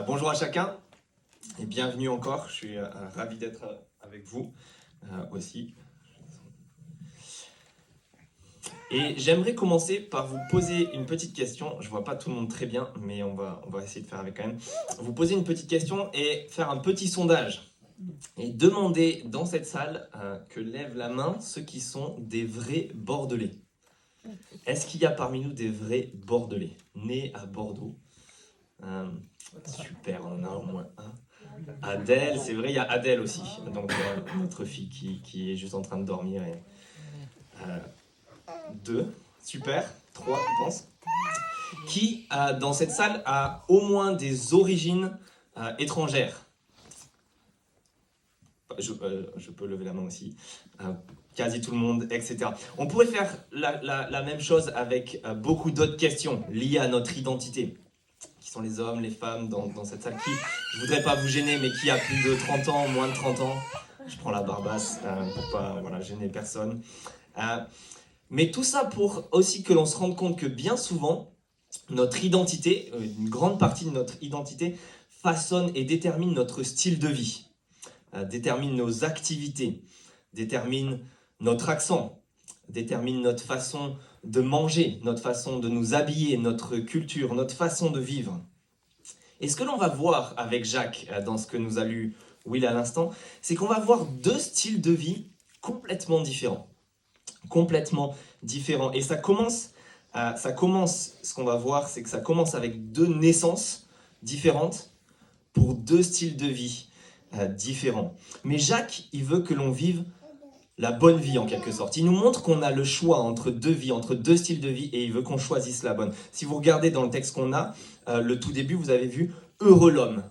Bonjour à chacun et bienvenue encore. Je suis ravi d'être avec vous aussi. Et j'aimerais commencer par vous poser une petite question. Je ne vois pas tout le monde très bien, mais on va essayer de faire avec quand même. Vous poser une petite question et faire un petit sondage. Et demander dans cette salle que lèvent la main ceux qui sont des vrais Bordelais. Est-ce qu'il y a parmi nous des vrais Bordelais, nés à Bordeaux? Super, on en a au moins un. Adèle, c'est vrai, il y a Adèle aussi, donc notre fille qui est juste en train de dormir. Et, 2, super, 3, je pense. Qui, dans cette salle, a au moins des origines étrangères? Je peux lever la main aussi. Quasi tout le monde, etc. On pourrait faire la même chose avec beaucoup d'autres questions liées à notre identité. Qui sont les hommes, les femmes dans cette salle? Qui, je ne voudrais pas vous gêner, mais qui a plus de 30 ans, moins de 30 ans? Je prends la barbasse pour pas gêner personne. Mais tout ça pour aussi que l'on se rende compte que bien souvent, notre identité, une grande partie de notre identité, façonne et détermine notre style de vie, détermine nos activités, détermine notre accent, détermine notre façon de manger, notre façon de nous habiller, notre culture, notre façon de vivre. Et ce que l'on va voir avec Jacques dans ce que nous a lu Will à l'instant, c'est qu'on va voir deux styles de vie complètement différents. Complètement différents. Et ça commence, ce qu'on va voir, c'est que ça commence avec deux naissances différentes pour deux styles de vie différents. Mais Jacques, il veut que l'on vive la bonne vie en quelque sorte. Il nous montre qu'on a le choix entre deux vies, entre deux styles de vie, et il veut qu'on choisisse la bonne. Si vous regardez dans le texte qu'on a, le tout début, vous avez vu « Heureux l'homme ».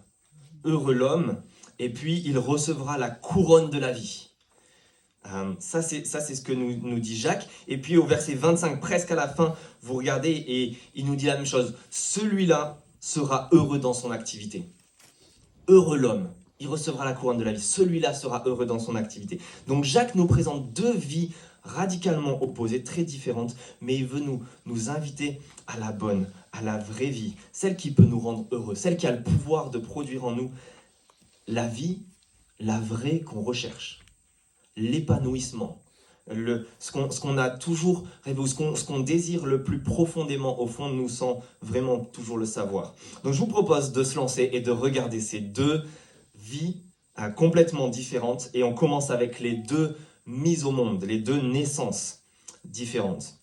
Heureux l'homme, et puis il recevra la couronne de la vie. Ça, c'est ce que nous dit Jacques. Et puis au verset 25, presque à la fin, vous regardez et il nous dit la même chose. Celui-là sera heureux dans son activité. Heureux l'homme. Il recevra la couronne de la vie. Celui-là sera heureux dans son activité. Donc Jacques nous présente deux vies radicalement opposées, très différentes, mais il veut nous inviter à la bonne, à la vraie vie, celle qui peut nous rendre heureux, celle qui a le pouvoir de produire en nous la vie, la vraie qu'on recherche, l'épanouissement, ce qu'on a toujours rêvé, ou ce qu'on désire le plus profondément au fond de nous sans vraiment toujours le savoir. Donc je vous propose de se lancer et de regarder ces deux vies complètement différentes, et on commence avec les deux mises au monde, les deux naissances différentes.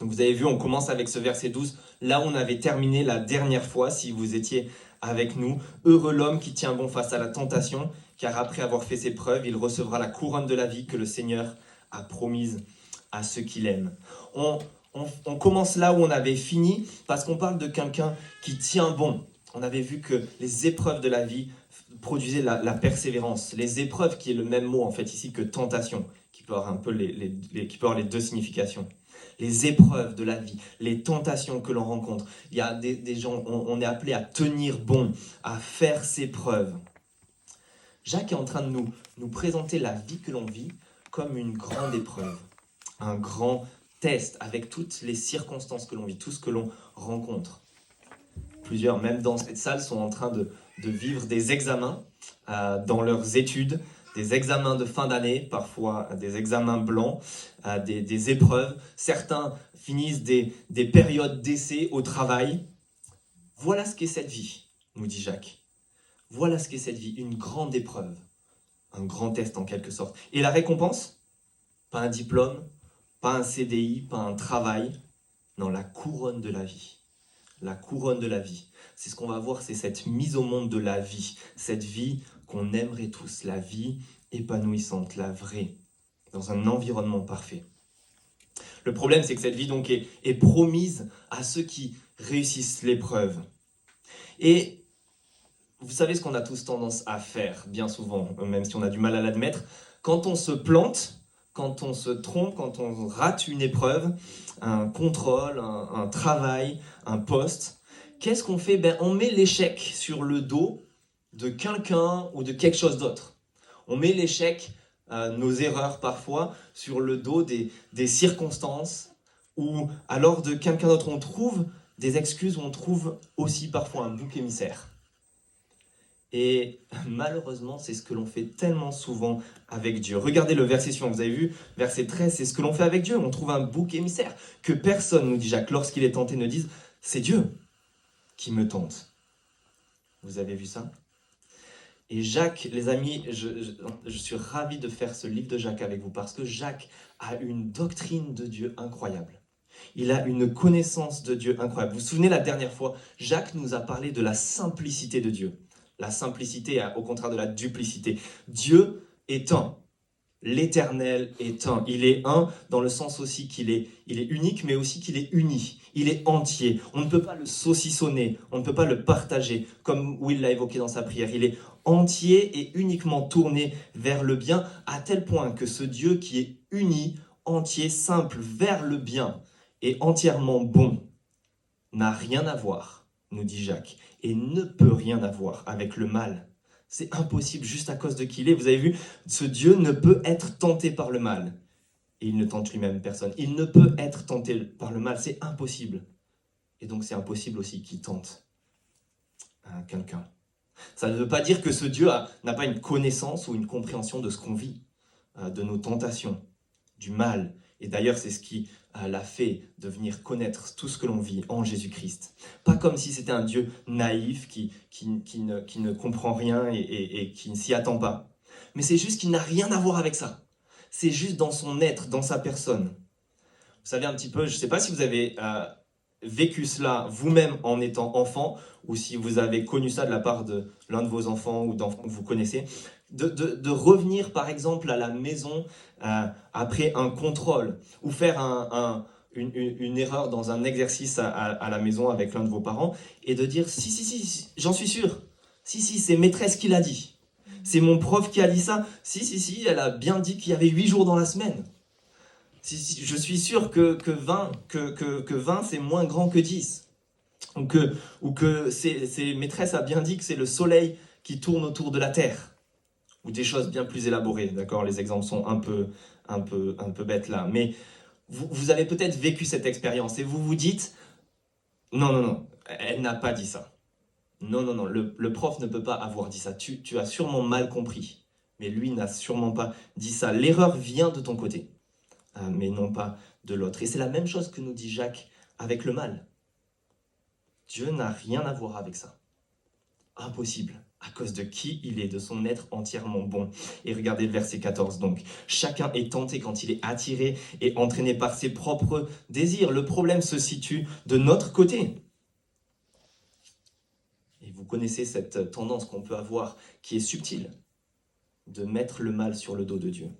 Donc vous avez vu, on commence avec ce verset 12, là où on avait terminé la dernière fois, si vous étiez avec nous. Heureux l'homme qui tient bon face à la tentation, car après avoir fait ses preuves, il recevra la couronne de la vie que le Seigneur a promise à ceux qui l'aiment. On commence là où on avait fini, parce qu'on parle de quelqu'un qui tient bon. On avait vu que les épreuves de la vie produisaient la persévérance. Les épreuves, qui est le même mot en fait ici que tentation, qui peut avoir un peu qui peut avoir les deux significations. Les épreuves de la vie, les tentations que l'on rencontre. Il y a des gens, on est appelé à tenir bon, à faire ses preuves. Jacques est en train de nous présenter la vie que l'on vit comme une grande épreuve, un grand test avec toutes les circonstances que l'on vit, tout ce que l'on rencontre. Plusieurs, même dans cette salle, sont en train de vivre des examens dans leurs études, des examens de fin d'année, parfois des examens blancs, des épreuves. Certains finissent des périodes d'essai au travail. Voilà ce qu'est cette vie, nous dit Jacques. Voilà ce qu'est cette vie, une grande épreuve, un grand test en quelque sorte. Et la récompense? Pas un diplôme, pas un CDI, pas un travail. Non, la couronne de la vie. La couronne de la vie. C'est ce qu'on va voir, c'est cette mise au monde de la vie. Cette vie qu'on aimerait tous, la vie épanouissante, la vraie, dans un environnement parfait. Le problème, c'est que cette vie donc est promise à ceux qui réussissent l'épreuve. Et vous savez ce qu'on a tous tendance à faire, bien souvent, même si on a du mal à l'admettre. Quand on se plante, quand on se trompe, quand on rate une épreuve, un contrôle, un travail, un poste, qu'est-ce qu'on fait? On met l'échec sur le dos de quelqu'un ou de quelque chose d'autre. On met l'échec, nos erreurs parfois, sur le dos des circonstances, ou alors de quelqu'un d'autre. On trouve des excuses, on trouve aussi parfois un bouc émissaire. Et malheureusement, c'est ce que l'on fait tellement souvent avec Dieu. Regardez le verset suivant, vous avez vu, verset 13, c'est ce que l'on fait avec Dieu. On trouve un bouc émissaire que personne, nous dit Jacques, lorsqu'il est tenté, ne dise « c'est Dieu qui me tente ». Vous avez vu ça? Et Jacques, les amis, je suis ravi de faire ce livre de Jacques avec vous parce que Jacques a une doctrine de Dieu incroyable. Il a une connaissance de Dieu incroyable. Vous vous souvenez la dernière fois, Jacques nous a parlé de la simplicité de Dieu. La simplicité au contraire de la duplicité. Dieu est un. L'Éternel est un. Il est un dans le sens aussi qu'il est unique, mais aussi qu'il est uni. Il est entier. On ne peut pas le saucissonner, on ne peut pas le partager, comme Will l'a évoqué dans sa prière. Il est entier et uniquement tourné vers le bien, à tel point que ce Dieu qui est uni, entier, simple, vers le bien, et entièrement bon, n'a rien à voir, nous dit Jacques, et ne peut rien avoir avec le mal. C'est impossible juste à cause de qui il est. Vous avez vu, ce Dieu ne peut être tenté par le mal. Et il ne tente lui-même personne. Il ne peut être tenté par le mal, c'est impossible. Et donc c'est impossible aussi qu'il tente quelqu'un. Ça ne veut pas dire que ce Dieu n'a pas une connaissance ou une compréhension de ce qu'on vit, de nos tentations, du mal. Et d'ailleurs, c'est ce qui l'a fait de venir connaître tout ce que l'on vit en Jésus-Christ. Pas comme si c'était un Dieu naïf qui ne comprend rien et qui ne s'y attend pas. Mais c'est juste qu'il n'a rien à voir avec ça. C'est juste dans son être, dans sa personne. Vous savez un petit peu, je ne sais pas si vous avez vécu cela vous-même en étant enfant, ou si vous avez connu ça de la part de l'un de vos enfants ou d'enfants que vous connaissez, de revenir par exemple à la maison après un contrôle, ou faire une erreur dans un exercice à la maison avec l'un de vos parents, et de dire si, j'en suis sûr, si, c'est maîtresse qui l'a dit, c'est mon prof qui a dit ça, si, elle a bien dit qu'il y avait 8 jours dans la semaine. Si, je suis sûr que 20 c'est moins grand que 10. Ou que maîtresse a bien dit que c'est le soleil qui tourne autour de la terre. Ou des choses bien plus élaborées, d'accord? Les exemples sont un peu bêtes là. Mais vous avez peut-être vécu cette expérience et vous vous dites, non, elle n'a pas dit ça. Non, le prof ne peut pas avoir dit ça. Tu as sûrement mal compris. Mais lui n'a sûrement pas dit ça. L'erreur vient de ton côté, mais non pas de l'autre. Et c'est la même chose que nous dit Jacques avec le mal. Dieu n'a rien à voir avec ça. Impossible, à cause de qui il est, de son être entièrement bon. Et regardez le verset 14, donc. Chacun est tenté quand il est attiré et entraîné par ses propres désirs. Le problème se situe de notre côté. Et vous connaissez cette tendance qu'on peut avoir, qui est subtile, de mettre le mal sur le dos de Dieu.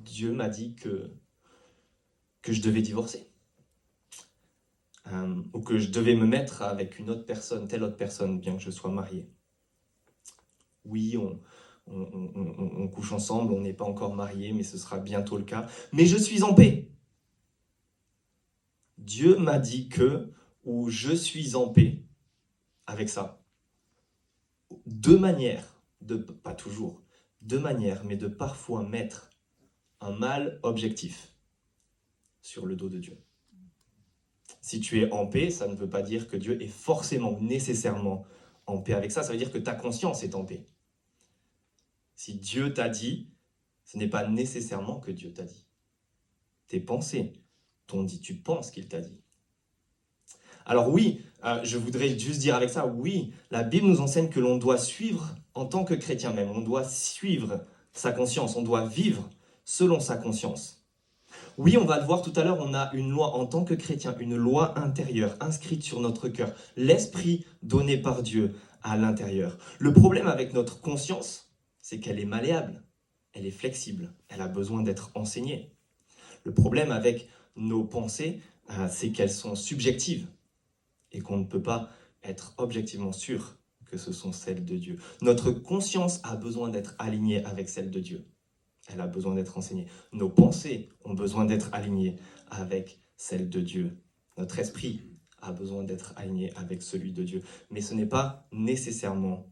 Dieu m'a dit que je devais divorcer. Ou que je devais me mettre avec une autre personne, telle autre personne, bien que je sois marié. Oui, on couche ensemble, on n'est pas encore mariés, mais ce sera bientôt le cas. Mais je suis en paix. Dieu m'a dit que, ou je suis en paix avec ça. Deux manières, pas toujours, deux manières, mais de parfois mettre un mal objectif sur le dos de Dieu. Si tu es en paix, ça ne veut pas dire que Dieu est forcément, nécessairement en paix avec ça. Ça veut dire que ta conscience est en paix. Si Dieu t'a dit, ce n'est pas nécessairement que Dieu t'a dit. Tes pensées t'ont dit, tu penses qu'il t'a dit. Alors oui, je voudrais juste dire avec ça, oui, la Bible nous enseigne que l'on doit suivre, en tant que chrétien même, on doit suivre sa conscience, on doit vivre selon sa conscience. Oui, on va le voir tout à l'heure, on a une loi en tant que chrétien, une loi intérieure inscrite sur notre cœur, l'esprit donné par Dieu à l'intérieur. Le problème avec notre conscience, c'est qu'elle est malléable, elle est flexible, elle a besoin d'être enseignée. Le problème avec nos pensées, c'est qu'elles sont subjectives et qu'on ne peut pas être objectivement sûr que ce sont celles de Dieu. Notre conscience a besoin d'être alignée avec celle de Dieu. Elle a besoin d'être enseignée. Nos pensées ont besoin d'être alignées avec celles de Dieu. Notre esprit a besoin d'être aligné avec celui de Dieu. Mais ce n'est pas nécessairement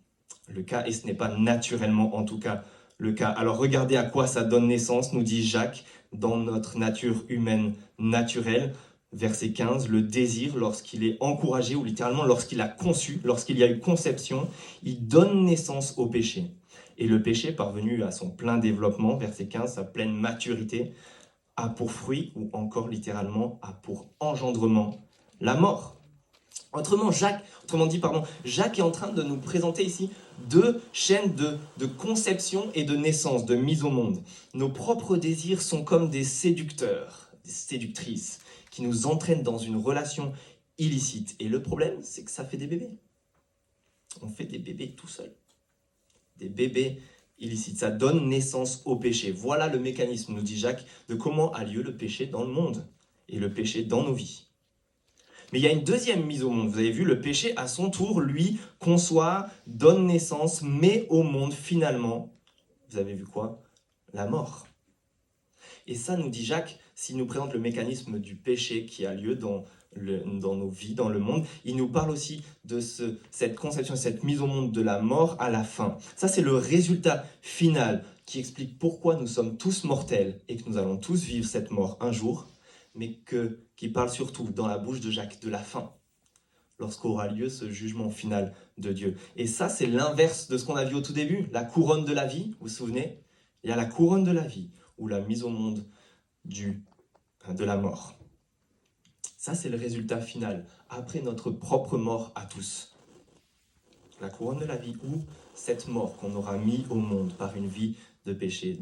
le cas, et ce n'est pas naturellement en tout cas le cas. Alors regardez à quoi ça donne naissance, nous dit Jacques, dans notre nature humaine naturelle. verset 15, le désir, lorsqu'il est encouragé, ou littéralement lorsqu'il a conçu, lorsqu'il y a eu conception, il donne naissance au péché. Et le péché, parvenu à son plein développement, verset 15, sa pleine maturité, a pour fruit, ou encore littéralement, a pour engendrement, la mort. Autrement dit, Jacques est en train de nous présenter ici deux chaînes de conception et de naissance, de mise au monde. Nos propres désirs sont comme des séducteurs, des séductrices, qui nous entraînent dans une relation illicite. Et le problème, c'est que ça fait des bébés. On fait des bébés tout seul. Des bébés illicites. Ça donne naissance au péché. Voilà le mécanisme, nous dit Jacques, de comment a lieu le péché dans le monde et le péché dans nos vies. Mais il y a une deuxième mise au monde. Vous avez vu, le péché, à son tour, lui, conçoit, donne naissance, met au monde, finalement, vous avez vu quoi? La mort. Et ça, nous dit Jacques, s'il nous présente le mécanisme du péché qui a lieu dans nos vies, dans le monde, il nous parle aussi de cette conception, cette mise au monde de la mort à la fin. Ça, c'est le résultat final qui explique pourquoi nous sommes tous mortels et que nous allons tous vivre cette mort un jour, mais qui parle surtout dans la bouche de Jacques de la fin, lorsqu'aura lieu ce jugement final de Dieu. Et ça, c'est l'inverse de ce qu'on a vu au tout début, la couronne de la vie, vous vous souvenez? Il y a la couronne de la vie, ou la mise au monde de la mort. Ça, c'est le résultat final, après notre propre mort à tous. La couronne de la vie, ou cette mort qu'on aura mis au monde par une vie de péché,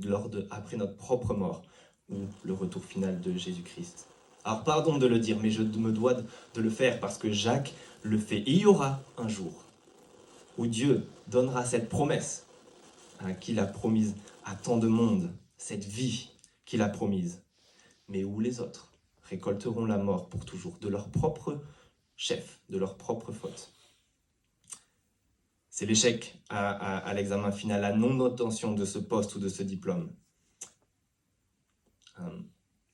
après notre propre mort, ou le retour final de Jésus-Christ. Alors, pardon de le dire, mais je me dois de le faire, parce que Jacques le fait. Et il y aura un jour où Dieu donnera cette promesse qu'il a promise à tant de monde, cette vie qu'il a promise, mais où les autres récolteront la mort pour toujours, de leur propre chef, de leur propre faute. C'est l'échec à l'examen final, la non-obtention de ce poste ou de ce diplôme.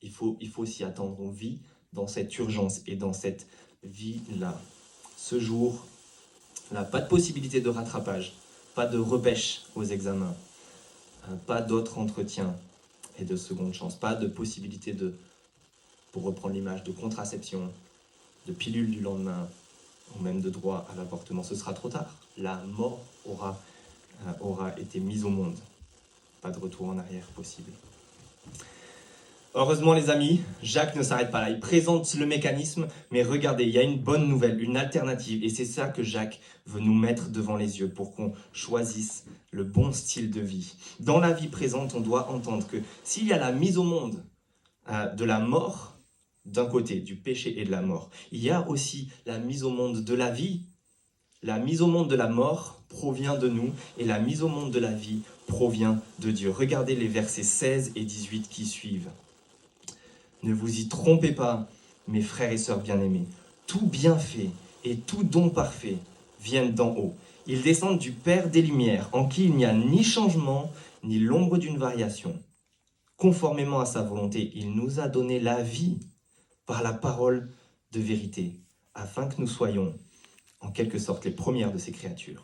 Il faut s'y attendre. On vit dans cette urgence et dans cette vie-là. Ce jour-là, pas de possibilité de rattrapage, pas de repêche aux examens, pas d'autres entretiens et de seconde chance, pas de possibilité pour reprendre l'image, de contraception, de pilule du lendemain, ou même de droit à l'avortement. Ce sera trop tard. La mort aura été mise au monde. Pas de retour en arrière possible. Heureusement, les amis, Jacques ne s'arrête pas là. Il présente le mécanisme, mais regardez, il y a une bonne nouvelle, une alternative. Et c'est ça que Jacques veut nous mettre devant les yeux pour qu'on choisisse le bon style de vie. Dans la vie présente, on doit entendre que s'il y a la mise au monde de la mort, d'un côté, du péché et de la mort, il y a aussi la mise au monde de la vie. La mise au monde de la mort provient de nous et la mise au monde de la vie provient de Dieu. Regardez les versets 16 et 18 qui suivent. Ne vous y trompez pas, mes frères et sœurs bien-aimés. Tout bienfait et tout don parfait viennent d'en haut. Ils descendent du Père des Lumières, en qui il n'y a ni changement, ni l'ombre d'une variation. Conformément à sa volonté, il nous a donné la vie par la parole de vérité, afin que nous soyons, en quelque sorte, les premières de ces créatures.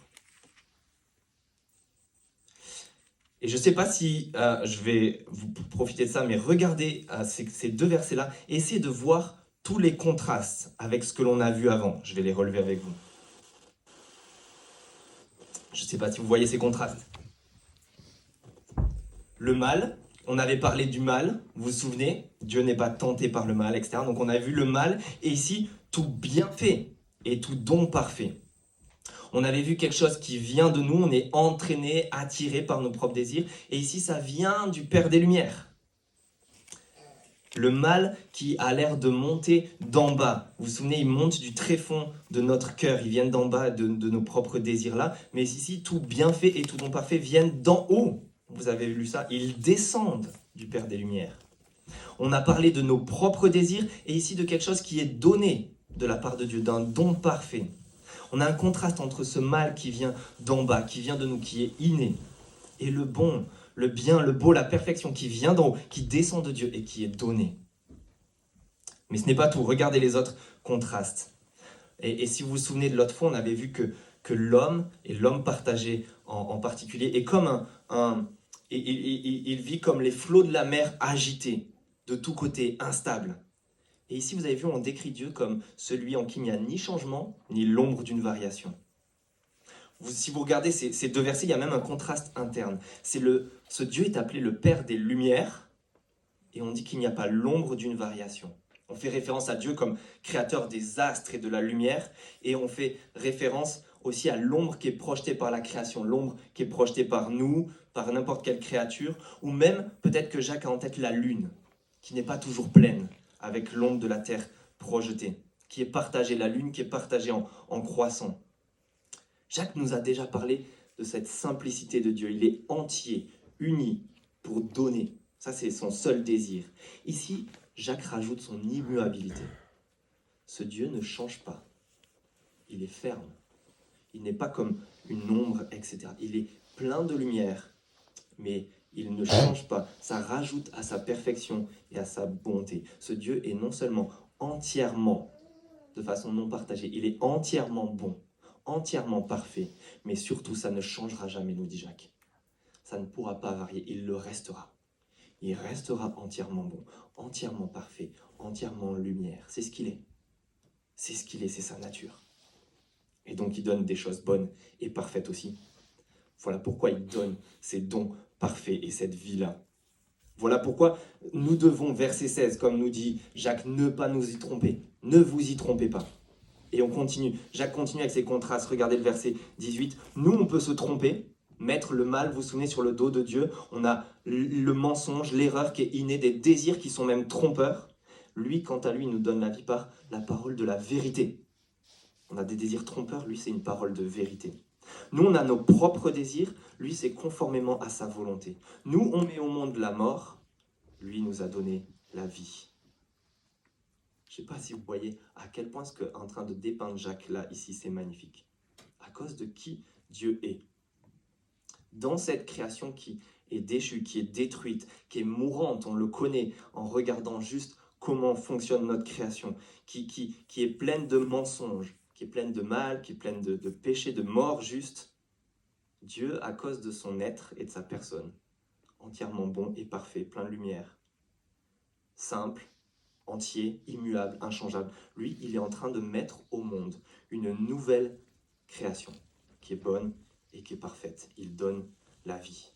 Et je ne sais pas si je vais vous profiter de ça, mais regardez ces deux versets-là, essayez de voir tous les contrastes avec ce que l'on a vu avant. Je vais les relever avec vous. Je ne sais pas si vous voyez ces contrastes. Le mal, on avait parlé du mal, vous vous souvenez? Dieu n'est pas tenté par le mal, etc. Donc on a vu le mal, et ici, tout bienfait et tout don parfait. On avait vu quelque chose qui vient de nous, on est entraîné, attiré par nos propres désirs. Et ici, ça vient du Père des Lumières. Le mal qui a l'air de monter d'en bas. Vous vous souvenez, il monte du tréfonds de notre cœur. Ils viennent d'en bas de nos propres désirs-là. Mais ici, tout bienfait et tout don parfait viennent d'en haut. Vous avez lu ça, ils descendent du Père des Lumières. On a parlé de nos propres désirs et ici de quelque chose qui est donné de la part de Dieu, d'un don parfait. On a un contraste entre ce mal qui vient d'en bas, qui vient de nous, qui est inné, et le bon, le bien, le beau, la perfection qui vient d'en haut, qui descend de Dieu et qui est donné. Mais ce n'est pas tout. Regardez les autres contrastes. Et si vous vous souvenez de l'autre fois, on avait vu que l'homme, et l'homme partagé en particulier, est comme il vit comme les flots de la mer agités, de tous côtés, instables. Et ici, vous avez vu, on décrit Dieu comme celui en qui il n'y a ni changement, ni l'ombre d'une variation. Si vous regardez ces deux versets, il y a même un contraste interne. Ce Dieu est appelé le Père des Lumières, et on dit qu'il n'y a pas l'ombre d'une variation. On fait référence à Dieu comme créateur des astres et de la lumière, et on fait référence aussi à l'ombre qui est projetée par la création, l'ombre qui est projetée par nous, par n'importe quelle créature, ou même peut-être que Jacques a en tête la lune, qui n'est pas toujours pleine, avec l'ombre de la terre projetée, qui est partagée, la lune qui est partagée en croissant. Jacques nous a déjà parlé de cette simplicité de Dieu. Il est entier, uni, pour donner. Ça, c'est son seul désir. Ici, Jacques rajoute son immuabilité. Ce Dieu ne change pas. Il est ferme. Il n'est pas comme une ombre, etc. Il est plein de lumière, mais il ne change pas. Ça rajoute à sa perfection et à sa bonté. Ce Dieu est non seulement entièrement, de façon non partagée, il est entièrement bon, entièrement parfait, mais surtout ça ne changera jamais, nous dit Jacques. Ça ne pourra pas varier, il le restera. Il restera entièrement bon, entièrement parfait, entièrement en lumière. C'est ce qu'il est. C'est ce qu'il est, c'est sa nature. Et donc il donne des choses bonnes et parfaites aussi. Voilà pourquoi il donne ces dons parfaits et cette vie-là. Voilà pourquoi nous devons, verset 16, comme nous dit Jacques, ne pas nous y tromper. Ne vous y trompez pas. Et on continue. Jacques continue avec ses contrastes. Regardez le verset 18. Nous, on peut se tromper, mettre le mal, vous vous souvenez, sur le dos de Dieu. On a le mensonge, l'erreur qui est innée, des désirs qui sont même trompeurs. Lui, quant à lui, nous donne la vie par la parole de la vérité. On a des désirs trompeurs, lui, c'est une parole de vérité. Nous, on a nos propres désirs, lui, c'est conformément à sa volonté. Nous, on met au monde la mort, lui nous a donné la vie. Je ne sais pas si vous voyez à quel point ce qu'est en train de dépeindre Jacques là, ici, c'est magnifique. À cause de qui Dieu est. Dans cette création qui est déchue, qui est détruite, qui est mourante, on le connaît en regardant juste comment fonctionne notre création, qui est pleine de mensonges, qui est pleine de mal, qui est pleine de péchés, de mort juste. Dieu, à cause de son être et de sa personne, entièrement bon et parfait, plein de lumière, simple, entier, immuable, inchangeable. Lui, il est en train de mettre au monde une nouvelle création qui est bonne et qui est parfaite. Il donne la vie.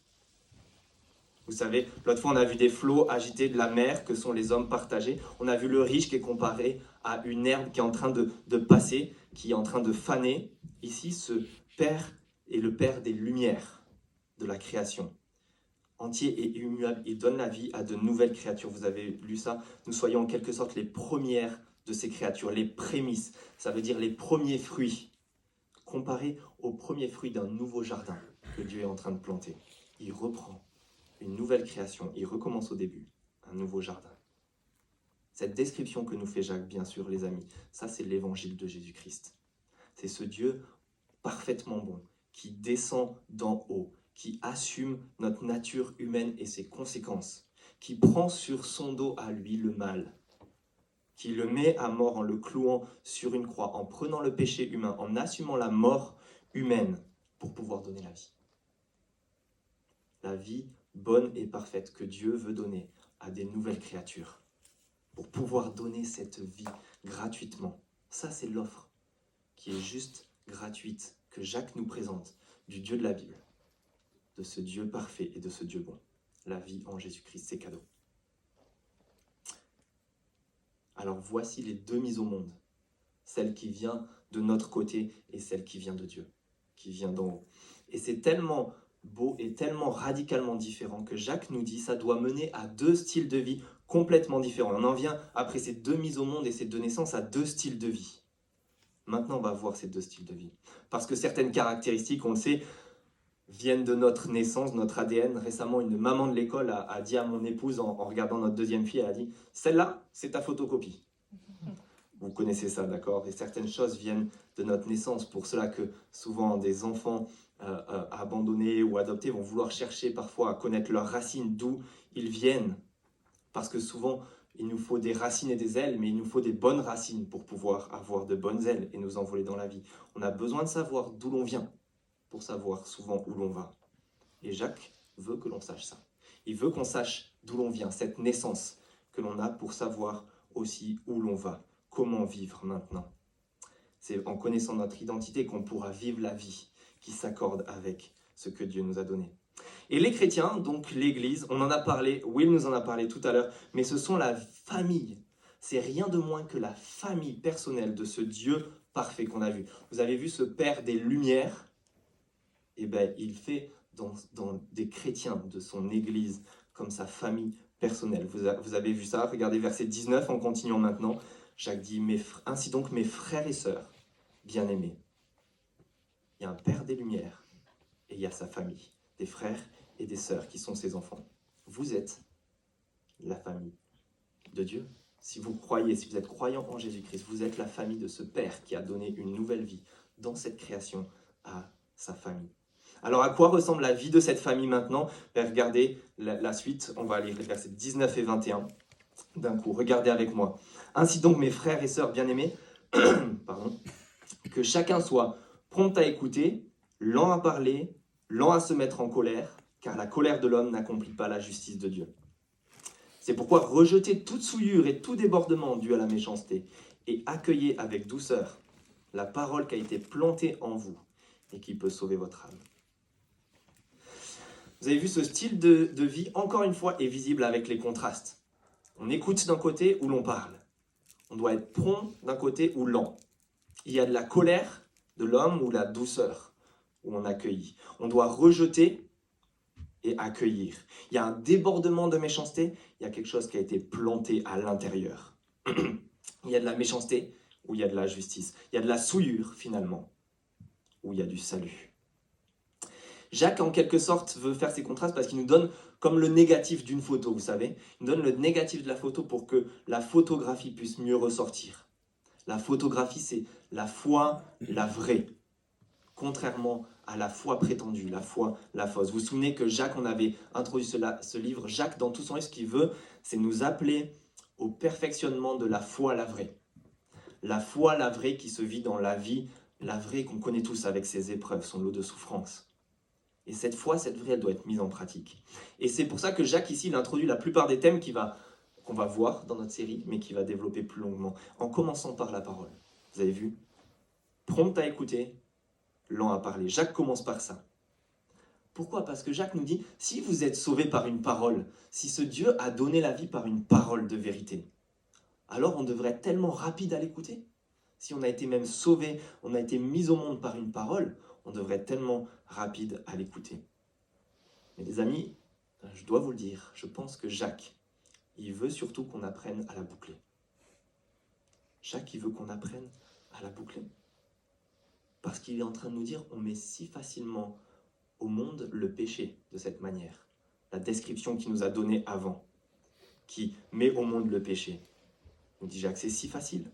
Vous savez, l'autre fois, on a vu des flots agités de la mer que sont les hommes partagés. On a vu le riche qui est comparé à une herbe qui est en train de passer, qui est en train de faner. Ici, ce Père est le Père des lumières de la création. Entier et immuable, il donne la vie à de nouvelles créatures. Vous avez lu ça? Nous soyons en quelque sorte les premières de ces créatures, les prémices. Ça veut dire les premiers fruits, comparés aux premiers fruits d'un nouveau jardin que Dieu est en train de planter. Il reprend une nouvelle création, il recommence au début, un nouveau jardin. Cette description que nous fait Jacques, bien sûr, les amis, ça c'est l'évangile de Jésus-Christ. C'est ce Dieu parfaitement bon, qui descend d'en haut, qui assume notre nature humaine et ses conséquences, qui prend sur son dos à lui le mal, qui le met à mort en le clouant sur une croix, en prenant le péché humain, en assumant la mort humaine pour pouvoir donner la vie. La vie bonne et parfaite que Dieu veut donner à des nouvelles créatures, pour pouvoir donner cette vie gratuitement. Ça, c'est l'offre qui est juste gratuite, que Jacques nous présente, du Dieu de la Bible, de ce Dieu parfait et de ce Dieu bon. La vie en Jésus-Christ, c'est cadeau. Alors voici les deux mises au monde, celle qui vient de notre côté et celle qui vient de Dieu, qui vient d'en haut. Et c'est tellement beau et tellement radicalement différent que Jacques nous dit ça doit mener à deux styles de vie complètement différents. On en vient, après ces deux mises au monde et ces deux naissances, à deux styles de vie. Maintenant, on va voir ces deux styles de vie. Parce que certaines caractéristiques, on le sait, viennent de notre naissance, notre ADN. Récemment, une maman de l'école a dit à mon épouse, en regardant notre deuxième fille, elle a dit « Celle-là, c'est ta photocopie ». Vous connaissez ça, d'accord? Et certaines choses viennent de notre naissance. Pour cela que souvent des enfants abandonnés ou adoptés vont vouloir chercher parfois à connaître leurs racines, d'où ils viennent. Parce que souvent, il nous faut des racines et des ailes, mais il nous faut des bonnes racines pour pouvoir avoir de bonnes ailes et nous envoler dans la vie. On a besoin de savoir d'où l'on vient pour savoir souvent où l'on va. Et Jacques veut que l'on sache ça. Il veut qu'on sache d'où l'on vient, cette naissance que l'on a pour savoir aussi où l'on va, comment vivre maintenant. C'est en connaissant notre identité qu'on pourra vivre la vie qui s'accorde avec ce que Dieu nous a donné. Et les chrétiens, donc l'Église, on en a parlé, Will nous en a parlé tout à l'heure, mais ce sont la famille. C'est rien de moins que la famille personnelle de ce Dieu parfait qu'on a vu. Vous avez vu ce Père des Lumières? Eh bien, il fait dans des chrétiens de son Église comme sa famille personnelle. Vous avez vu ça? Regardez verset 19 en continuant maintenant. Jacques dit, ainsi donc mes frères et sœurs, bien-aimés. Il y a un Père des Lumières et il y a sa famille, des frères et des sœurs qui sont ses enfants. Vous êtes la famille de Dieu. Si vous croyez, si vous êtes croyant en Jésus-Christ, vous êtes la famille de ce Père qui a donné une nouvelle vie dans cette création à sa famille. Alors à quoi ressemble la vie de cette famille maintenant? Regardez la suite, on va lire les versets 19 et 21 d'un coup. Regardez avec moi. Ainsi donc mes frères et sœurs bien-aimés, pardon, que chacun soit prompt à écouter, lent à parler, lent à se mettre en colère, car la colère de l'homme n'accomplit pas la justice de Dieu. C'est pourquoi rejetez toute souillure et tout débordement dû à la méchanceté, et accueillez avec douceur la parole qui a été plantée en vous et qui peut sauver votre âme. Vous avez vu, ce style de vie, encore une fois, est visible avec les contrastes. On écoute d'un côté où l'on parle. On doit être prompt d'un côté ou lent. Il y a de la colère de l'homme ou la douceur où on accueille. On doit rejeter et accueillir. Il y a un débordement de méchanceté, il y a quelque chose qui a été planté à l'intérieur. Il y a de la méchanceté où il y a de la justice. Il y a de la souillure finalement où il y a du salut. Jacques, en quelque sorte, veut faire ces contrastes parce qu'il nous donne comme le négatif d'une photo, vous savez. Il nous donne le négatif de la photo pour que la photographie puisse mieux ressortir. La photographie, c'est la foi, la vraie. Contrairement à la foi prétendue, la foi, la fausse. Vous vous souvenez que Jacques, on avait introduit ce livre. Jacques, dans tout son livre, ce qu'il veut, c'est nous appeler au perfectionnement de la foi, la vraie. La foi, la vraie qui se vit dans la vie, la vraie qu'on connaît tous avec ses épreuves, son lot de souffrances. Et cette foi, cette vraie, elle doit être mise en pratique. Et c'est pour ça que Jacques, ici, il introduit la plupart des thèmes qu'on va voir dans notre série, mais qui va développer plus longuement, en commençant par la parole. Vous avez vu? Prompt à écouter, lent à parler. Jacques commence par ça. Pourquoi? Parce que Jacques nous dit, si vous êtes sauvés par une parole, si ce Dieu a donné la vie par une parole de vérité, alors on devrait être tellement rapide à l'écouter. Si on a été même sauvé, on a été mis au monde par une parole, on devrait être tellement rapide à l'écouter. Mais les amis, je dois vous le dire, je pense que Jacques, il veut surtout qu'on apprenne à la boucler. Jacques, il veut qu'on apprenne à la boucler. Parce qu'il est en train de nous dire, on met si facilement au monde le péché de cette manière. La description qu'il nous a donnée avant, qui met au monde le péché. Nous dit Jacques, c'est si facile.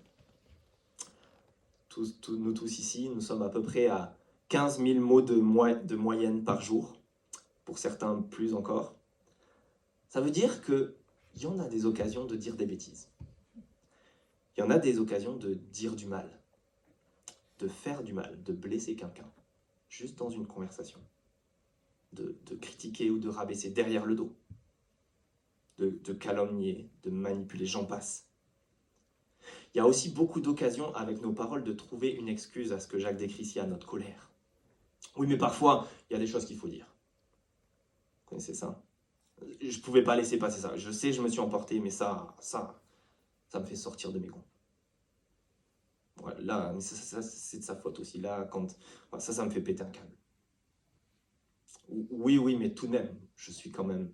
Nous tous ici, nous sommes à peu près à 15 000 mots de moyenne par jour, pour certains plus encore. Ça veut dire qu'il y en a des occasions de dire des bêtises. Il y en a des occasions de dire du mal, de faire du mal, de blesser quelqu'un, juste dans une conversation, de critiquer ou de rabaisser derrière le dos, de calomnier, de manipuler, j'en passe. Il y a aussi beaucoup d'occasions avec nos paroles de trouver une excuse à ce que Jacques décrit ici, à notre colère. Oui, mais parfois, il y a des choses qu'il faut dire. Vous connaissez ça? Je ne pouvais pas laisser passer ça. Je sais, je me suis emporté, mais ça me fait sortir de mes gonds. Ouais, là, ça, c'est de sa faute aussi. Là, ça me fait péter un câble. Oui, mais tout de même, je suis quand même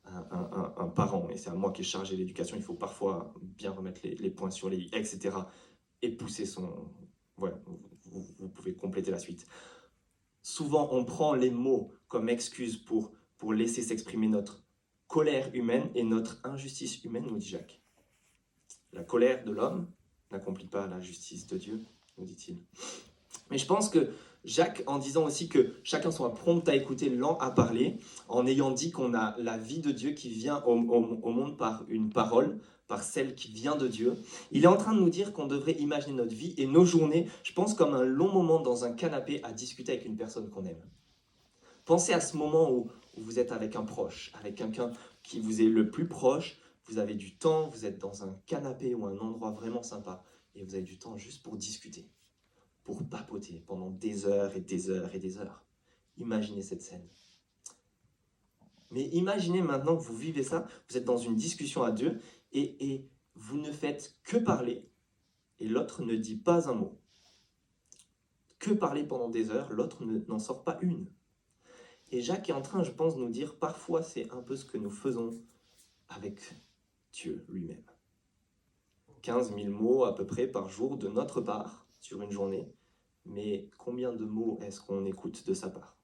un parent, et c'est à moi qui est chargé de l'éducation. Il faut parfois bien remettre les points sur les i, etc. Et pousser son... Voilà, vous pouvez compléter la suite. Souvent, on prend les mots comme excuse pour laisser s'exprimer notre colère humaine et notre injustice humaine, nous dit Jacques. La colère de l'homme n'accomplit pas la justice de Dieu, nous dit-il. Mais je pense que Jacques, en disant aussi que chacun soit prompt à écouter, lent à parler, en ayant dit qu'on a la vie de Dieu qui vient au monde par une parole, par celle qui vient de Dieu, il est en train de nous dire qu'on devrait imaginer notre vie et nos journées, je pense, comme un long moment dans un canapé à discuter avec une personne qu'on aime. Pensez à ce moment où vous êtes avec un proche, avec quelqu'un qui vous est le plus proche, vous avez du temps, vous êtes dans un canapé ou un endroit vraiment sympa, et vous avez du temps juste pour discuter, pour papoter pendant des heures et des heures et des heures. Imaginez cette scène. Mais imaginez maintenant que vous vivez ça, vous êtes dans une discussion à deux, et vous ne faites que parler, et l'autre ne dit pas un mot. Que parler pendant des heures, l'autre n'en sort pas une. Et Jacques est en train, je pense, de nous dire, parfois c'est un peu ce que nous faisons avec Dieu lui-même. 15 000 mots à peu près par jour de notre part sur une journée, mais combien de mots est-ce qu'on écoute de sa part?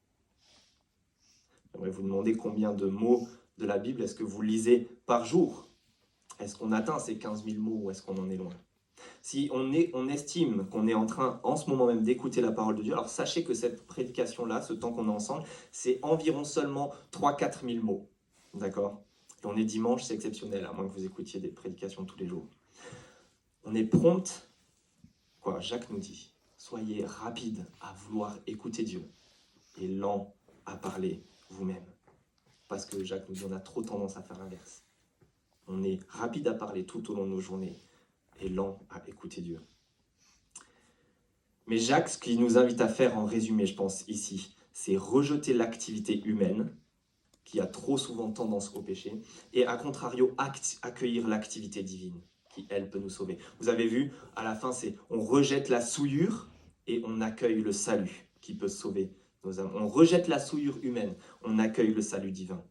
J'aimerais vous demander combien de mots de la Bible est-ce que vous lisez par jour? Est-ce qu'on atteint ces 15 000 mots ou est-ce qu'on en est loin? Si on estime qu'on est en train, en ce moment même, d'écouter la parole de Dieu, alors sachez que cette prédication-là, ce temps qu'on a ensemble, c'est environ seulement 3-4 000 mots. D'accord? Et on est dimanche, c'est exceptionnel, à moins que vous écoutiez des prédications tous les jours. On est prompt, quoi, Jacques nous dit, soyez rapide à vouloir écouter Dieu et lent à parler vous-même. Parce que Jacques nous dit, on a trop tendance à faire l'inverse. On est rapide à parler tout au long de nos journées et lent à écouter Dieu. Mais Jacques, ce qu'il nous invite à faire en résumé, je pense, ici, c'est rejeter l'activité humaine, qui a trop souvent tendance au péché, et à contrario, accueillir l'activité divine, qui, elle, peut nous sauver. Vous avez vu, à la fin, c'est on rejette la souillure et on accueille le salut, qui peut sauver nos âmes. On rejette la souillure humaine, on accueille le salut divin.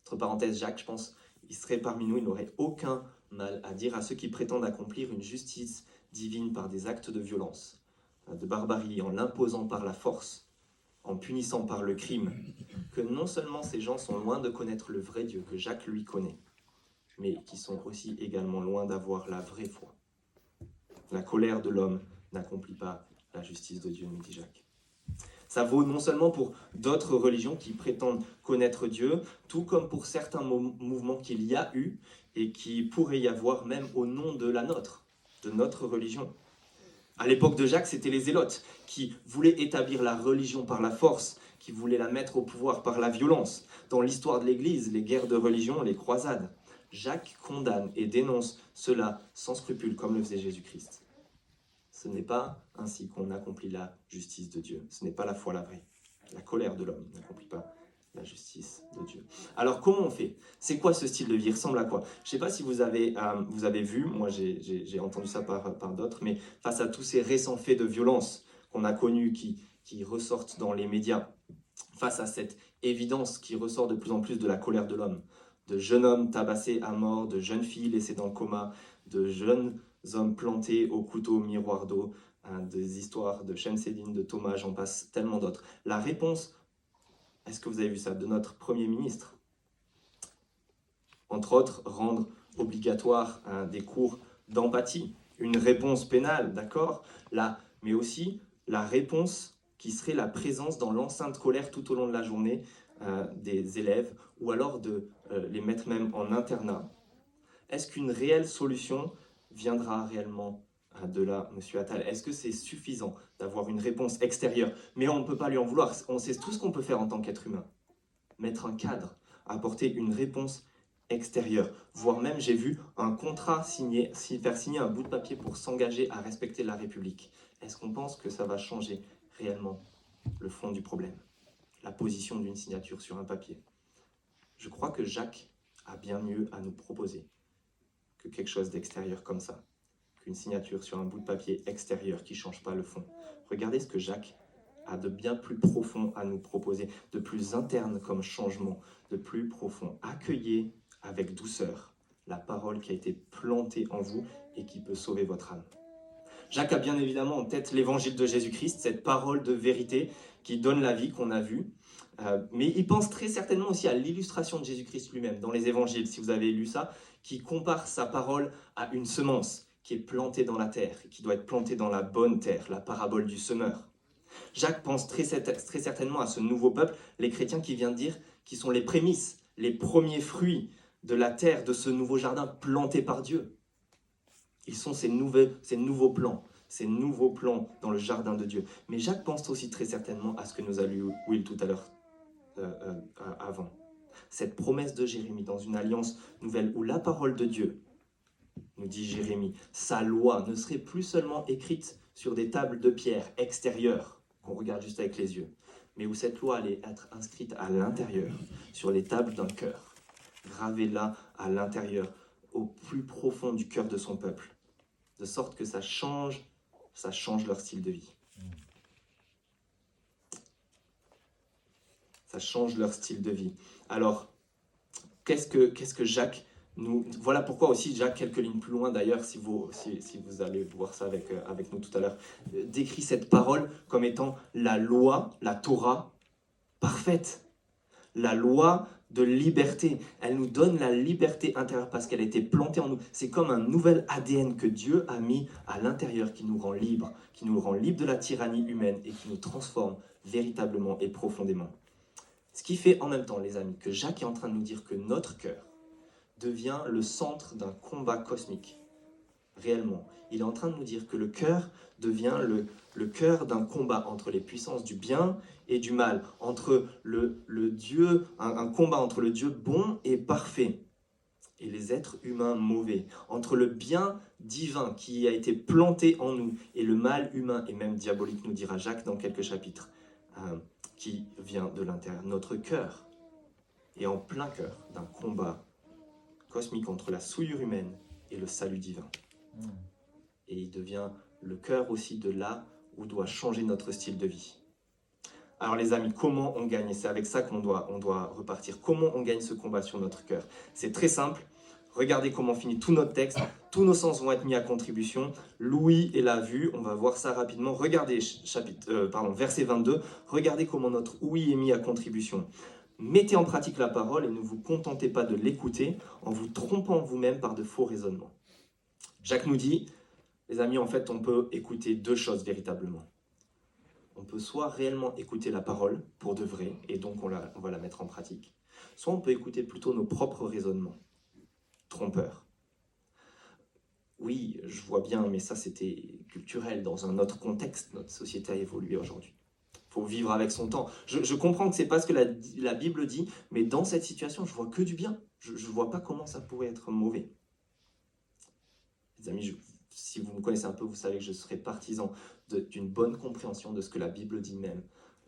Entre parenthèses, Jacques, je pense, il serait parmi nous, il n'aurait aucun mal à dire à ceux qui prétendent accomplir une justice divine par des actes de violence, de barbarie, en l'imposant par la force, en punissant par le crime, que non seulement ces gens sont loin de connaître le vrai Dieu, que Jacques lui connaît, mais qui sont aussi également loin d'avoir la vraie foi. La colère de l'homme n'accomplit pas la justice de Dieu, nous dit Jacques. Ça vaut non seulement pour d'autres religions qui prétendent connaître Dieu, tout comme pour certains mouvements qu'il y a eu et qui pourrait y avoir même au nom de la nôtre, de notre religion. À l'époque de Jacques, c'était les Zélotes qui voulaient établir la religion par la force, qui voulaient la mettre au pouvoir par la violence. Dans l'histoire de l'Église, les guerres de religion, les croisades, Jacques condamne et dénonce cela sans scrupule, comme le faisait Jésus-Christ. Ce n'est pas ainsi qu'on accomplit la justice de Dieu. Ce n'est pas la foi la vraie. La colère de l'homme n'accomplit pas la justice de Dieu. Alors comment on fait? C'est quoi ce style de vie? Il ressemble à quoi? Je ne sais pas si vous avez vu, moi j'ai entendu ça par d'autres, mais face à tous ces récents faits de violence qu'on a connus, qui ressortent dans les médias, face à cette évidence qui ressort de plus en plus de la colère de l'homme, de jeunes hommes tabassés à mort, de jeunes filles laissées dans le coma, de jeunes hommes plantés au couteau miroir d'eau, des histoires de Shemseddine, de Thomas, j'en passe tellement d'autres. La réponse, est-ce que vous avez vu ça, de notre Premier ministre? Entre autres, rendre obligatoire des cours d'empathie, une réponse pénale, d'accord, mais aussi la réponse qui serait la présence dans l'enceinte scolaire tout au long de la journée des élèves, ou alors de les mettre même en internat. Est-ce qu'une réelle solution viendra réellement de là, M. Attal? Est-ce que c'est suffisant d'avoir une réponse extérieure? Mais on ne peut pas lui en vouloir. On sait tout ce qu'on peut faire en tant qu'être humain. Mettre un cadre, apporter une réponse extérieure. Voire même, j'ai vu un contrat signé, faire signer un bout de papier pour s'engager à respecter la République. Est-ce qu'on pense que ça va changer réellement le fond du problème? La position d'une signature sur un papier. Je crois que Jacques a bien mieux à nous proposer que quelque chose d'extérieur comme ça, qu'une signature sur un bout de papier extérieur qui ne change pas le fond. Regardez ce que Jacques a de bien plus profond à nous proposer, de plus interne comme changement, de plus profond. Accueillez avec douceur la parole qui a été plantée en vous et qui peut sauver votre âme. Jacques a bien évidemment en tête l'évangile de Jésus-Christ, cette parole de vérité qui donne la vie qu'on a vue. Mais il pense très certainement aussi à l'illustration de Jésus-Christ lui-même dans les évangiles, si vous avez lu ça, qui compare sa parole à une semence qui est plantée dans la terre, qui doit être plantée dans la bonne terre, la parabole du semeur. Jacques pense très certainement à ce nouveau peuple, les chrétiens qui viennent dire, qui sont les prémices, les premiers fruits de la terre, de ce nouveau jardin planté par Dieu. Ils sont ces nouveaux plants dans le jardin de Dieu. Mais Jacques pense aussi très certainement à ce que nous a lu Will tout à l'heure avant. cette promesse de Jérémie dans une alliance nouvelle où la parole de Dieu, nous dit Jérémie, sa loi ne serait plus seulement écrite sur des tables de pierre extérieures qu'on regarde juste avec les yeux, mais où cette loi allait être inscrite à l'intérieur, sur les tables d'un cœur, gravée là à l'intérieur, au plus profond du cœur de son peuple, de sorte que ça change leur style de vie. Ça change leur style de vie. Alors, qu'est-ce que Jacques nous... Voilà pourquoi aussi Jacques, quelques lignes plus loin d'ailleurs, si vous allez voir ça avec nous tout à l'heure, décrit cette parole comme étant la loi, la Torah, parfaite. La loi de liberté. Elle nous donne la liberté intérieure parce qu'elle a été plantée en nous. C'est comme un nouvel ADN que Dieu a mis à l'intérieur qui nous rend libres de la tyrannie humaine et qui nous transforme véritablement et profondément. Ce qui fait en même temps, les amis, que Jacques est en train de nous dire que notre cœur devient le centre d'un combat cosmique. Réellement. Il est en train de nous dire que le cœur devient le cœur d'un combat entre les puissances du bien et du mal, entre le Dieu, un combat entre le Dieu bon et parfait et les êtres humains mauvais, entre le bien divin qui a été planté en nous et le mal humain et même diabolique, nous dira Jacques dans quelques chapitres, qui vient de l'intérieur. Notre cœur est en plein cœur d'un combat cosmique entre la souillure humaine et le salut divin. Et il devient le cœur aussi de là où doit changer notre style de vie. Alors les amis, comment on gagne? C'est avec ça qu'on doit repartir. Comment on gagne ce combat sur notre cœur? C'est très simple. Regardez comment finit tout notre texte. Tous nos sens vont être mis à contribution. L'ouïe et la vue, on va voir ça rapidement. Regardez verset 22. Regardez comment notre ouïe est mis à contribution. Mettez en pratique la parole et ne vous contentez pas de l'écouter en vous trompant vous-même par de faux raisonnements. Jacques nous dit, les amis, en fait, on peut écouter deux choses véritablement. On peut soit réellement écouter la parole pour de vrai, et donc on va la mettre en pratique, soit on peut écouter plutôt nos propres raisonnements, trompeurs. Oui, je vois bien, mais ça c'était culturel, dans un autre contexte, notre société a évolué aujourd'hui. Il faut vivre avec son temps. Je comprends que ce n'est pas ce que la Bible dit, mais dans cette situation, je vois que du bien. Je ne vois pas comment ça pourrait être mauvais. Les amis, si vous me connaissez un peu, vous savez que je serai partisan d'une bonne compréhension de ce que la Bible dit même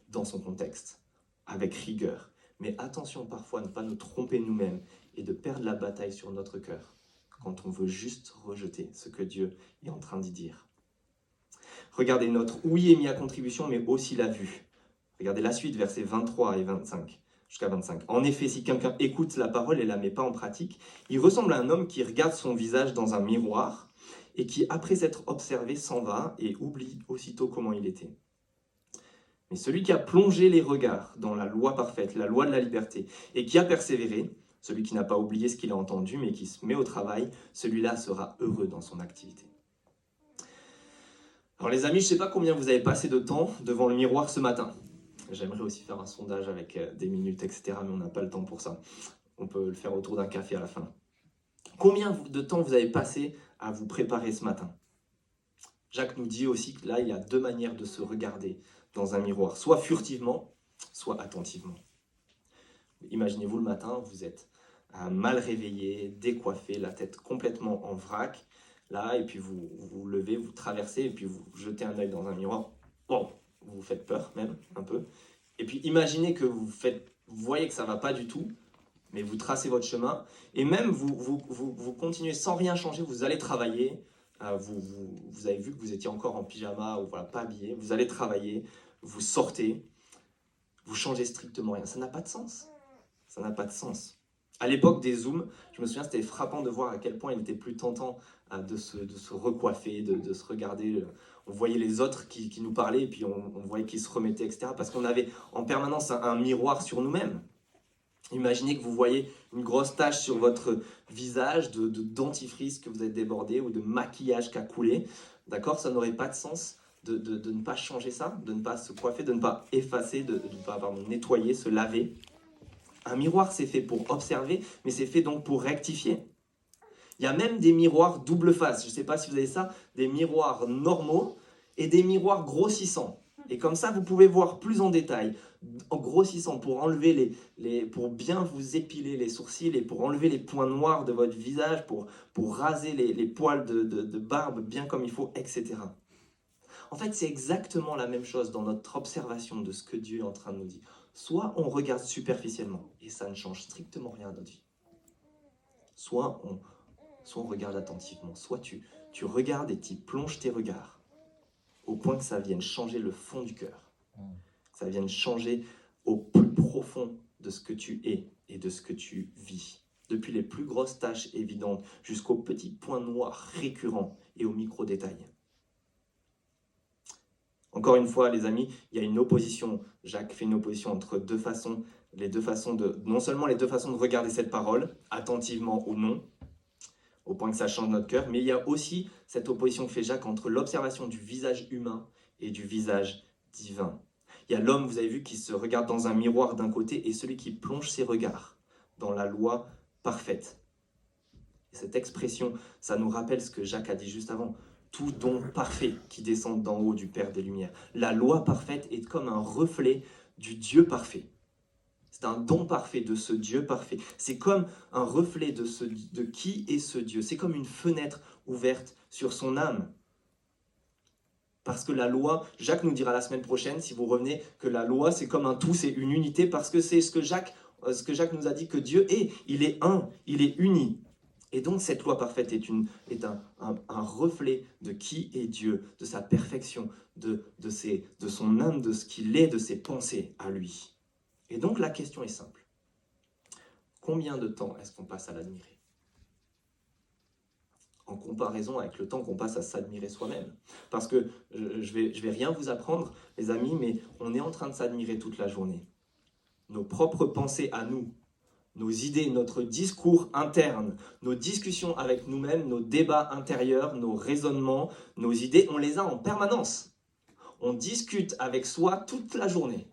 dans son contexte, avec rigueur. Mais attention parfois à ne pas nous tromper nous-mêmes et de perdre la bataille sur notre cœur quand on veut juste rejeter ce que Dieu est en train d'y dire. Regardez, notre ouïe est mis à contribution, mais aussi la vue. Regardez la suite, versets 23 et 25. Jusqu'à 25. En effet, si quelqu'un écoute la parole et ne la met pas en pratique, il ressemble à un homme qui regarde son visage dans un miroir et qui, après s'être observé, s'en va et oublie aussitôt comment il était. Mais celui qui a plongé les regards dans la loi parfaite, la loi de la liberté, et qui a persévéré, celui qui n'a pas oublié ce qu'il a entendu, mais qui se met au travail, celui-là sera heureux dans son activité. Alors les amis, je ne sais pas combien vous avez passé de temps devant le miroir ce matin. J'aimerais aussi faire un sondage avec des minutes, etc. Mais on n'a pas le temps pour ça. On peut le faire autour d'un café à la fin. Combien de temps vous avez passé à vous préparer ce matin? Jacques nous dit aussi que là, il y a deux manières de se regarder dans un miroir. Soit furtivement, soit attentivement. Imaginez-vous le matin, vous êtes mal réveillé, décoiffé, la tête complètement en vrac. Là, et puis vous vous levez, vous traversez, et puis vous jetez un œil dans un miroir. Bon, vous vous faites peur même, un peu. Et puis imaginez que vous voyez que ça ne va pas du tout, mais vous tracez votre chemin, et même vous continuez sans rien changer, vous allez travailler, vous avez vu que vous étiez encore en pyjama, ou voilà, pas habillé, vous allez travailler, vous sortez, vous changez strictement rien. Ça n'a pas de sens. Ça n'a pas de sens. À l'époque des Zooms, je me souviens, c'était frappant de voir à quel point il était plus tentant de se recoiffer, de se regarder. On voyait les autres qui nous parlaient, et puis on voyait qu'ils se remettaient, etc. Parce qu'on avait en permanence un miroir sur nous-mêmes. Imaginez que vous voyez une grosse tache sur votre visage de dentifrice que vous êtes débordé ou de maquillage qui a coulé. D'accord? Ça n'aurait pas de sens de ne pas changer ça, de ne pas se coiffer, de ne pas effacer, de ne pas nettoyer, se laver. Un miroir, c'est fait pour observer, mais c'est fait donc pour rectifier. Il y a même des miroirs double face. Je ne sais pas si vous avez ça, des miroirs normaux et des miroirs grossissants. Et comme ça, vous pouvez voir plus en détail en grossissant, pour enlever pour bien vous épiler les sourcils et pour enlever les points noirs de votre visage, pour raser les poils de barbe bien comme il faut, etc. En fait, c'est exactement la même chose dans notre observation de ce que Dieu est en train de nous dire. Soit on regarde superficiellement, et ça ne change strictement rien à notre vie. Soit on regarde attentivement, soit tu regardes et tu plonges tes regards, au point que ça vienne changer le fond du cœur. Que ça vienne changer au plus profond de ce que tu es et de ce que tu vis. Depuis les plus grosses tâches évidentes jusqu'aux petits points noirs récurrents et aux micro-détails. Encore une fois, les amis, il y a une opposition. Jacques fait une opposition entre non seulement les deux façons de regarder cette parole, attentivement ou non, au point que ça change notre cœur, mais il y a aussi cette opposition que fait Jacques entre l'observation du visage humain et du visage divin. Il y a l'homme, vous avez vu, qui se regarde dans un miroir d'un côté et celui qui plonge ses regards dans la loi parfaite. Et cette expression, ça nous rappelle ce que Jacques a dit juste avant. Tout don parfait qui descend d'en haut du Père des Lumières. La loi parfaite est comme un reflet du Dieu parfait. C'est un don parfait de ce Dieu parfait. C'est comme un reflet de qui est ce Dieu. C'est comme une fenêtre ouverte sur son âme. Parce que la loi, Jacques nous dira la semaine prochaine, si vous revenez, que la loi c'est comme un tout, c'est une unité, parce que c'est ce que Jacques nous a dit que Dieu est. Il est un, il est uni. Et donc cette loi parfaite est un reflet de qui est Dieu, de sa perfection, de son âme, de ce qu'il est, de ses pensées à lui. Et donc la question est simple. Combien de temps est-ce qu'on passe à l'admirer ? En comparaison avec le temps qu'on passe à s'admirer soi-même. Parce que je vais rien vous apprendre, les amis, mais on est en train de s'admirer toute la journée. Nos propres pensées à nous, nos idées, notre discours interne, nos discussions avec nous-mêmes, nos débats intérieurs, nos raisonnements, nos idées, on les a en permanence. On discute avec soi toute la journée.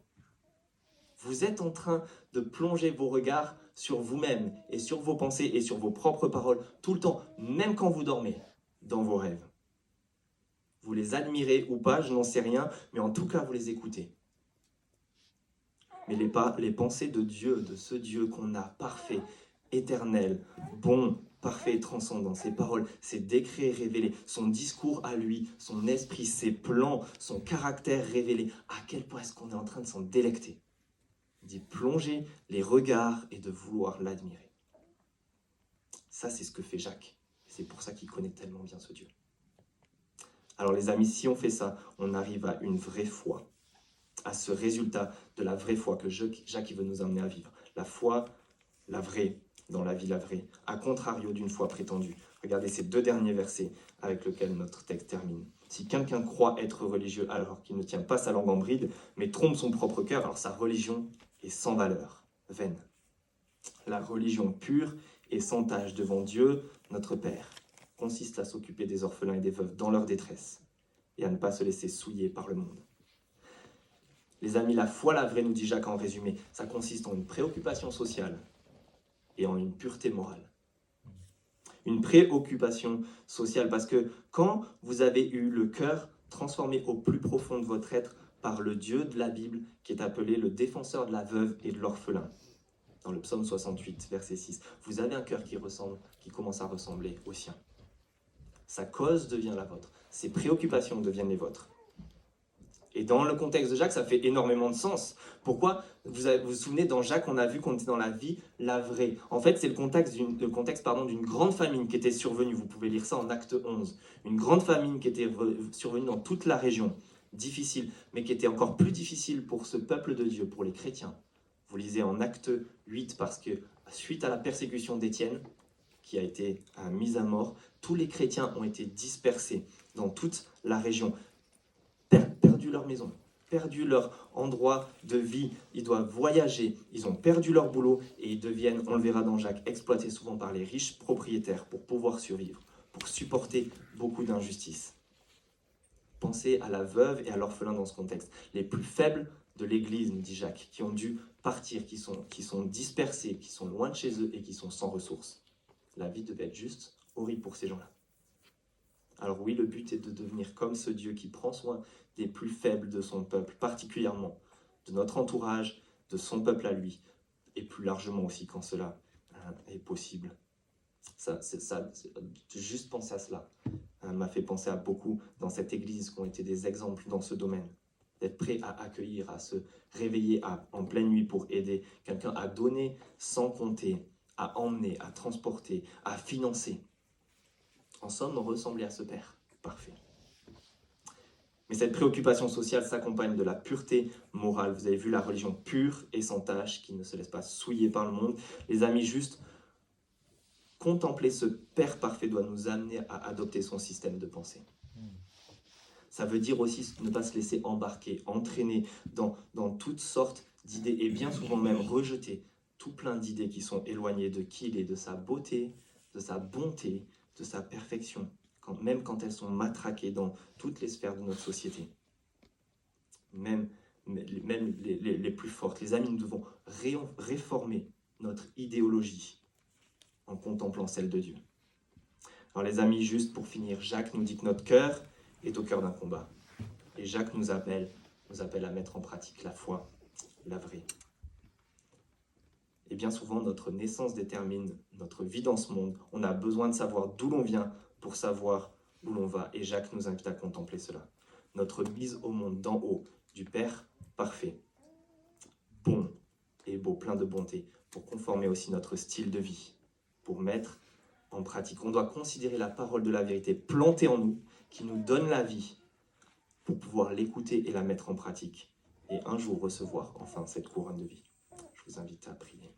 Vous êtes en train de plonger vos regards sur vous-même et sur vos pensées et sur vos propres paroles tout le temps, même quand vous dormez, dans vos rêves. Vous les admirez ou pas, je n'en sais rien, mais en tout cas, vous les écoutez. Mais les pensées de Dieu, de ce Dieu qu'on a parfait, éternel, bon, parfait et transcendant, ses paroles, ses décrets révélés, son discours à lui, son esprit, ses plans, son caractère révélé, à quel point est-ce qu'on est en train de s'en délecter, d'y plonger les regards et de vouloir l'admirer. Ça, c'est ce que fait Jacques. C'est pour ça qu'il connaît tellement bien ce Dieu. Alors les amis, si on fait ça, on arrive à une vraie foi, à ce résultat de la vraie foi que Jacques veut nous amener à vivre. La foi, la vraie, dans la vie la vraie, à contrario d'une foi prétendue. Regardez ces deux derniers versets avec lesquels notre texte termine. Si quelqu'un croit être religieux alors qu'il ne tient pas sa langue en bride, mais trompe son propre cœur, alors sa religion est sans valeur, vaine. La religion pure et sans tache devant Dieu, notre Père, consiste à s'occuper des orphelins et des veuves dans leur détresse et à ne pas se laisser souiller par le monde. Les amis, la foi, la vraie, nous dit Jacques en résumé, ça consiste en une préoccupation sociale et en une pureté morale. Une préoccupation sociale, parce que quand vous avez eu le cœur transformé au plus profond de votre être par le Dieu de la Bible, qui est appelé le défenseur de la veuve et de l'orphelin, dans le psaume 68, verset 6, vous avez un cœur qui commence à ressembler au sien. Sa cause devient la vôtre, ses préoccupations deviennent les vôtres. Et dans le contexte de Jacques, ça fait énormément de sens. Pourquoi ? Vous vous souvenez, dans Jacques, on a vu qu'on était dans la vie, la vraie. En fait, c'est le contexte d'une grande famine qui était survenue. Vous pouvez lire ça en Acte 11. Une grande famine qui était survenue dans toute la région. Difficile, mais qui était encore plus difficile pour ce peuple de Dieu, pour les chrétiens. Vous lisez en Acte 8, parce que suite à la persécution d'Étienne, qui a été mise à mort, tous les chrétiens ont été dispersés dans toute la région. Perdu leur maison, perdu leur endroit de vie, ils doivent voyager, ils ont perdu leur boulot et ils deviennent, on le verra dans Jacques, exploités souvent par les riches propriétaires pour pouvoir survivre, pour supporter beaucoup d'injustices. Pensez à la veuve et à l'orphelin dans ce contexte. Les plus faibles de l'Église, nous dit Jacques, qui ont dû partir, qui sont dispersés, qui sont loin de chez eux et qui sont sans ressources. La vie devait être juste horrible pour ces gens-là. Alors oui, le but est de devenir comme ce Dieu qui prend soin des plus faibles de son peuple, particulièrement de notre entourage, de son peuple à lui, et plus largement aussi quand cela est possible. Juste penser à cela m'a fait penser à beaucoup dans cette église qui ont été des exemples dans ce domaine. D'être prêt à accueillir, à se réveiller en pleine nuit pour aider quelqu'un, à donner sans compter, à emmener, à transporter, à financer. En somme, ressembler à ce Père parfait. Mais cette préoccupation sociale s'accompagne de la pureté morale. Vous avez vu la religion pure et sans tache, qui ne se laisse pas souiller par le monde. Les amis, juste contempler ce Père parfait doit nous amener à adopter son système de pensée. Ça veut dire aussi ne pas se laisser embarquer, entraîner dans toutes sortes d'idées, et bien souvent même rejeter tout plein d'idées qui sont éloignées de qui il est, de sa beauté, de sa bonté, de sa perfection, même quand elles sont matraquées dans toutes les sphères de notre société. Même les plus fortes. Les amis, nous devons réformer notre idéologie en contemplant celle de Dieu. Alors les amis, juste pour finir, Jacques nous dit que notre cœur est au cœur d'un combat. Et Jacques nous appelle à mettre en pratique la foi, la vraie. Et bien souvent, notre naissance détermine notre vie dans ce monde. On a besoin de savoir d'où l'on vient pour savoir où l'on va. Et Jacques nous invite à contempler cela. Notre mise au monde d'en haut, du Père parfait, bon et beau, plein de bonté, pour conformer aussi notre style de vie, pour mettre en pratique. On doit considérer la parole de la vérité plantée en nous, qui nous donne la vie, pour pouvoir l'écouter et la mettre en pratique, et un jour recevoir enfin cette couronne de vie. Je vous invite à prier.